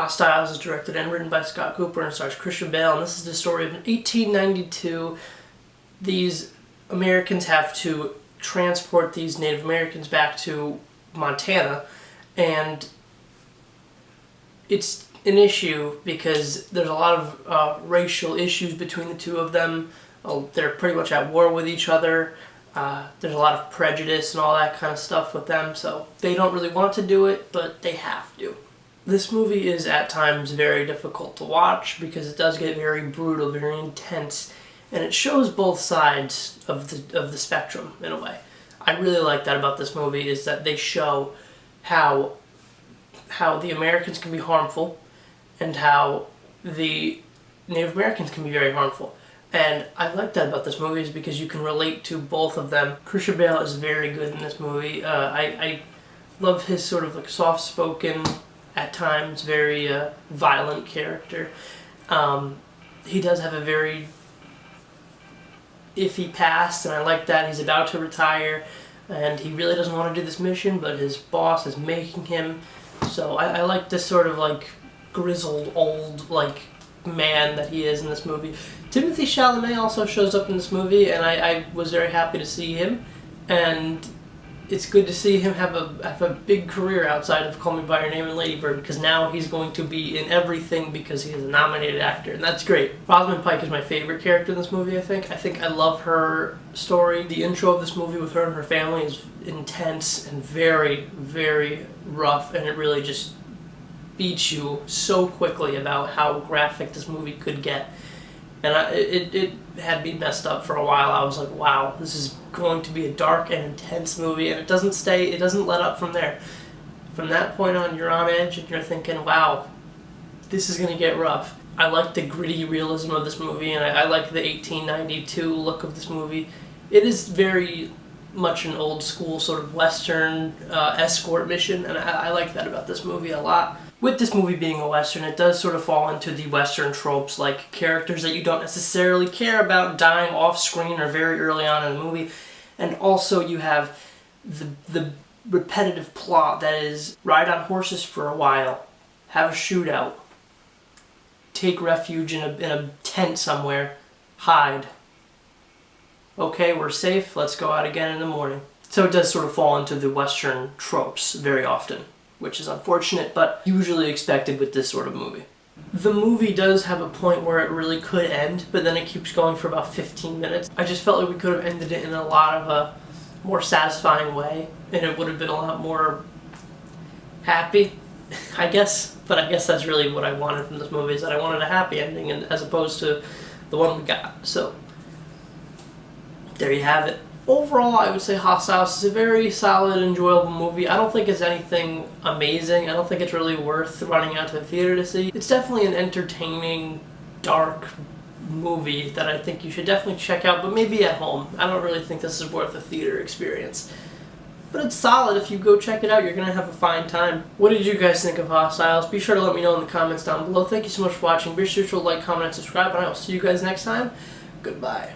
Hostiles is directed and written by Scott Cooper and stars Christian Bale, and this is the story of 1892. These Americans have to transport these Native Americans back to Montana, and it's an issue because there's a lot of racial issues between the two of them. They're pretty much at war with each other. There's a lot of prejudice and all that kind of stuff with them, so they don't really want to do it, but they have to. This movie is at times very difficult to watch because it does get very brutal, very intense, and it shows both sides of the spectrum in a way. I really like that about this movie, is that they show how the Americans can be harmful and how the Native Americans can be very harmful. And I like that about this movie is because you can relate to both of them. Christian Bale is very good in this movie. I love his sort of like soft-spoken, at times very violent character. He does have a very iffy past, and I like that. He's about to retire, and he really doesn't want to do this mission, but his boss is making him. So I like this sort of like grizzled old like man that he is in this movie. Timothée Chalamet also shows up in this movie, and I was very happy to see him, and it's good to see him have a big career outside of Call Me By Your Name and Lady Bird, because now he's going to be in everything because he is a nominated actor, and that's great. Rosamund Pike is my favorite character in this movie, I think. I love her story. The intro of this movie with her and her family is intense and very, very rough, and it really just beats you so quickly about how graphic this movie could get. And it had me messed up for a while. I was like, wow, this is going to be a dark and intense movie, and it doesn't let up from there. From that point on, you're on edge, and you're thinking, wow, this is going to get rough. I like the gritty realism of this movie, and I like the 1892 look of this movie. It is very much an old school sort of Western escort mission, and I like that about this movie a lot. With this movie being a Western, it does sort of fall into the Western tropes, like characters that you don't necessarily care about dying off-screen or very early on in the movie. And also you have the repetitive plot that is ride on horses for a while, have a shootout, take refuge in a tent somewhere, hide. Okay, we're safe, let's go out again in the morning. So it does sort of fall into the Western tropes very often, which is unfortunate, but usually expected with this sort of movie. The movie does have a point where it really could end, but then it keeps going for about 15 minutes. I just felt like we could have ended it in a lot of a more satisfying way, and it would have been a lot more happy, I guess. But I guess that's really what I wanted from this movie, is that I wanted a happy ending, and as opposed to the one we got. So there you have it. Overall, I would say Hostiles is a very solid, enjoyable movie. I don't think it's anything amazing. I don't think it's really worth running out to the theater to see. It's definitely an entertaining, dark movie that I think you should definitely check out, but maybe at home. I don't really think this is worth a theater experience. But it's solid. If you go check it out, you're going to have a fine time. What did you guys think of Hostiles? Be sure to let me know in the comments down below. Thank you so much for watching. Be sure to like, comment, and subscribe, and I will see you guys next time. Goodbye.